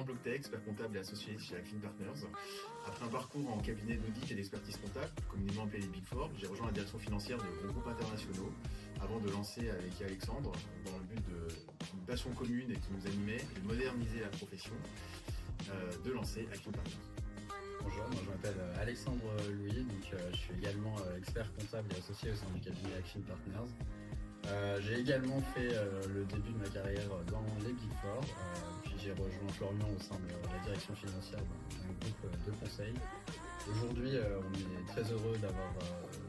Laurent Bloctet, expert comptable et associé chez Action Partners. Après un parcours en cabinet d'audit et d'expertise comptable, communément appelé les Big Four, j'ai rejoint la direction financière de gros groupes internationaux avant de lancer avec Alexandre, dans le but d'une passion commune et qui nous animait, de moderniser la profession, de lancer Action Partners. Bonjour, moi je m'appelle Alexandre Louis, je suis également expert comptable et associé au sein du cabinet Action Partners. J'ai également fait le début de ma carrière dans les Big Four, puis j'ai rejoint Florian au sein de la direction financière d'un groupe de conseil. Aujourd'hui, on est très heureux d'avoir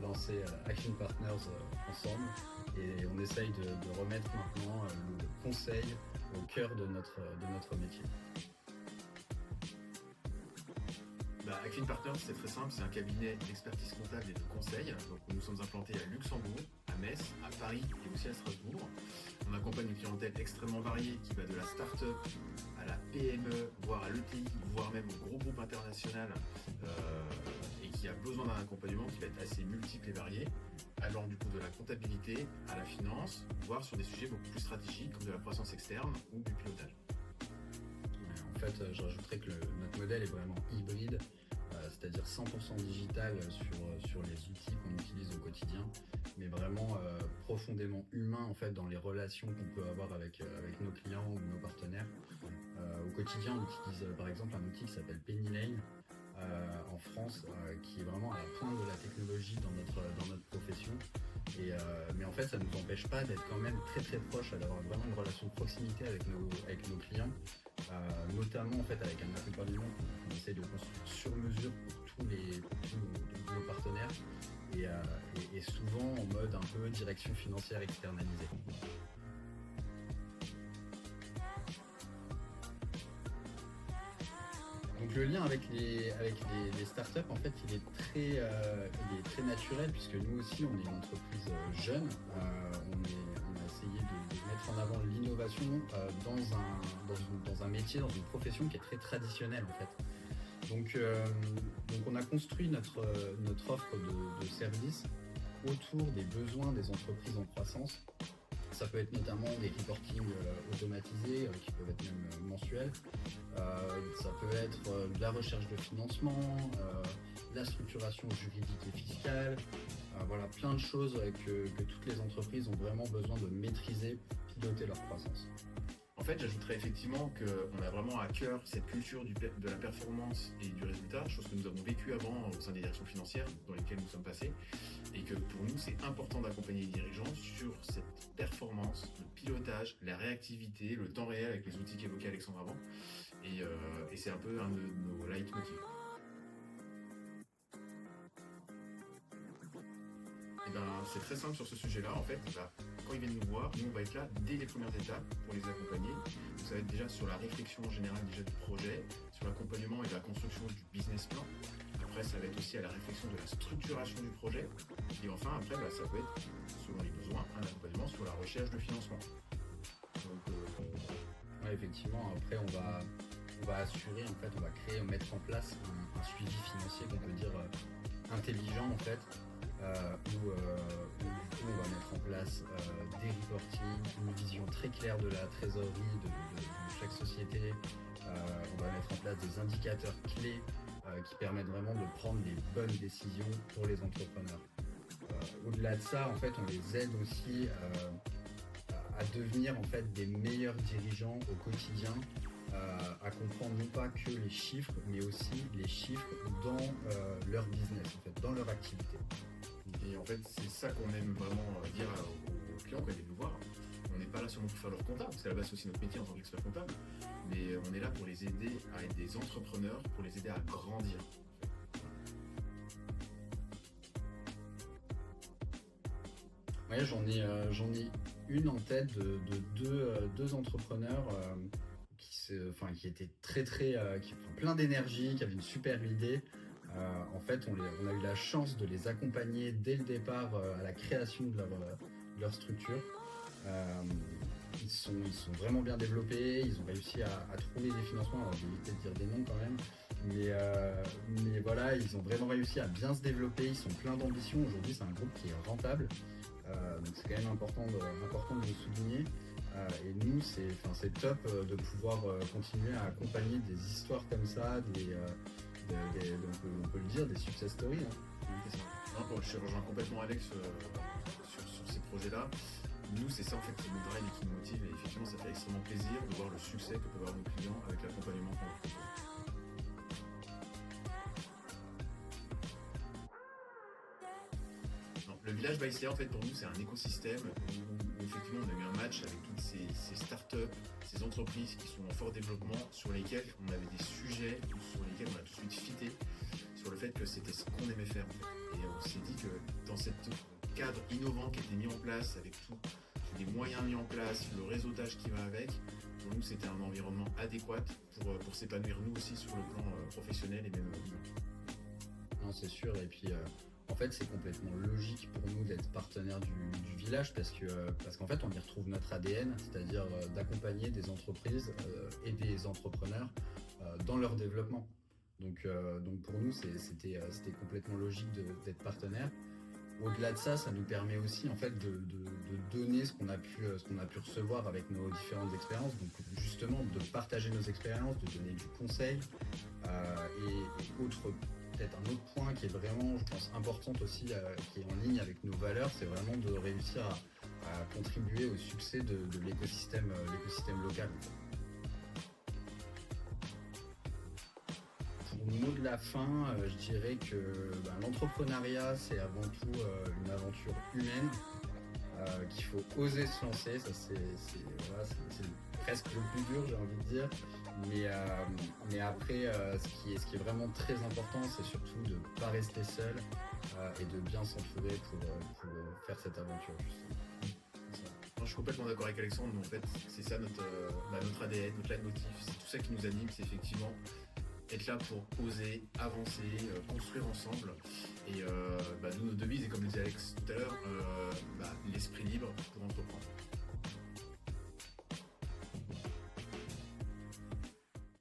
lancé Action Partners ensemble et on essaye de remettre maintenant le conseil au cœur de notre métier. Action Partners, c'est très simple, c'est un cabinet d'expertise comptable et de conseil. Donc, nous sommes implantés à Luxembourg, à Metz, à Paris et aussi à Strasbourg. On accompagne une clientèle extrêmement variée qui va de la start-up à la PME, voire à l'ETI, voire même au gros groupe international et qui a besoin d'un accompagnement qui va être assez multiple et varié, allant du coup de la comptabilité à la finance, voire sur des sujets beaucoup plus stratégiques comme de la croissance externe ou du pilotage. En fait, je rajouterais que notre modèle est vraiment hybride, c'est-à-dire 100% digital sur les outils qu'on utilise au quotidien, mais vraiment profondément humain en fait dans les relations qu'on peut avoir avec nos clients ou nos partenaires. Au quotidien, on utilise par exemple un outil qui s'appelle Pennylane en France, qui est vraiment à la pointe de la technologie dans notre profession. Mais en fait, ça ne nous empêche pas d'être quand même très très proche, d'avoir vraiment une relation de proximité avec nos clients, notamment en fait avec un accompagnement qu'on essaie de construire sur mesure pour tous nos partenaires et souvent en mode un peu direction financière externalisée. Donc le lien avec les startups, en fait, il est très naturel puisque nous aussi, on est une entreprise jeune. On a essayé de mettre en avant l'innovation dans un métier, dans une profession qui est très traditionnelle en fait. Donc on a construit notre offre de services autour des besoins des entreprises en croissance. Ça peut être notamment des reportings automatisés qui peuvent être même mensuels. Ça peut être de la recherche de financement, de la structuration juridique et fiscale. Voilà, plein de choses que toutes les entreprises ont vraiment besoin de maîtriser pour piloter leur croissance. En fait, j'ajouterais effectivement qu'on a vraiment à cœur cette culture de la performance et du résultat, chose que nous avons vécu avant au sein des directions financières dans lesquelles nous sommes passés, et que pour nous, c'est important d'accompagner les dirigeants sur cette performance, le pilotage, la réactivité, le temps réel avec les outils qu'évoquait Alexandre avant, et c'est un peu un de nos leitmotivs. C'est très simple sur ce sujet-là. En fait, quand ils viennent nous voir, nous on va être là dès les premières étapes pour les accompagner. Donc, ça va être déjà sur la réflexion générale déjà du projet, sur l'accompagnement et la construction du business plan. Après, ça va être aussi à la réflexion de la structuration du projet. Et enfin, après, ça peut être, selon les besoins, un accompagnement sur la recherche de financement. Donc, ouais, effectivement, après on va assurer, en fait, on va créer, mettre en place un suivi financier qu'on peut dire intelligent en fait. Où du coup on va mettre en place des reportings, une vision très claire de la trésorerie de chaque société. On va mettre en place des indicateurs clés qui permettent vraiment de prendre les bonnes décisions pour les entrepreneurs. Au-delà de ça, en fait, on les aide aussi à devenir en fait des meilleurs dirigeants au quotidien, à comprendre non pas que les chiffres, mais aussi les chiffres dans leur business, en fait, dans leur activité. Et en fait, c'est ça qu'on aime vraiment dire aux clients quand ils viennent nous voir. On n'est pas là seulement pour faire leur comptable, parce qu'à la base c'est aussi notre métier en tant qu'expert comptable, mais on est là pour les aider à être des entrepreneurs, pour les aider à grandir. Ouais, j'en ai une en tête de deux entrepreneurs qui étaient qui ont plein d'énergie, qui avaient une super idée. En fait, on a eu la chance de les accompagner dès le départ à la création de leur structure. Ils sont vraiment bien développés, ils ont réussi à trouver des financements, alors je vais éviter de dire des noms quand même, mais voilà, ils ont vraiment réussi à bien se développer, ils sont pleins d'ambition. Aujourd'hui, c'est un groupe qui est rentable, donc c'est quand même important de le souligner. Et nous, c'est top de pouvoir continuer à accompagner des histoires comme ça, on peut le dire, des success stories. C'est ça. Non, bon, je rejoins complètement Alex sur ces projets-là. Nous, c'est ça en fait qui nous drive et qui nous motive. Et effectivement, ça fait extrêmement plaisir de voir le succès que peuvent avoir nos clients avec l'accompagnement qu'on leur propose. Non, le village Baïséa, en fait, pour nous, c'est un écosystème où effectivement, on a eu un match avec toutes ces startups, ces entreprises qui sont en fort développement, sur lesquelles on avait des sujets, sur lesquels on a tout de suite fité, sur le fait que c'était ce qu'on aimait faire. En fait. Et on s'est dit que dans ce cadre innovant qui a été mis en place, avec tous les moyens mis en place, le réseautage qui va avec, pour nous, c'était un environnement adéquat pour s'épanouir nous aussi sur le plan professionnel et même humain. Non, c'est sûr. Et puis, en fait, c'est complètement logique pour nous d'être partenaire du village parce qu'en fait, on y retrouve notre ADN, c'est-à-dire d'accompagner des entreprises et des entrepreneurs dans leur développement. Donc pour nous, c'était complètement logique d'être partenaire. Au-delà de ça, ça nous permet aussi en fait de donner ce qu'on a pu recevoir avec nos différentes expériences. Donc justement, de partager nos expériences, de donner du conseil et peut-être un autre point qui est vraiment, je pense, important aussi, qui est en ligne avec nos valeurs, c'est vraiment de réussir à contribuer au succès de l'écosystème local. Pour le mot de la fin, je dirais que l'entrepreneuriat, c'est avant tout une aventure humaine, qu'il faut oser se lancer. Ça, c'est presque le plus dur, j'ai envie de dire. Mais après, ce qui est vraiment très important, c'est surtout de ne pas rester seul et de bien s'entourer pour faire cette aventure. Je suis complètement d'accord avec Alexandre, mais en fait, c'est ça notre ADN, notre leitmotiv, c'est tout ça qui nous anime, c'est effectivement être là pour oser, avancer, construire ensemble. Et nous, nos devises, et comme le disait Alex tout à l'heure, l'esprit libre pour entreprendre.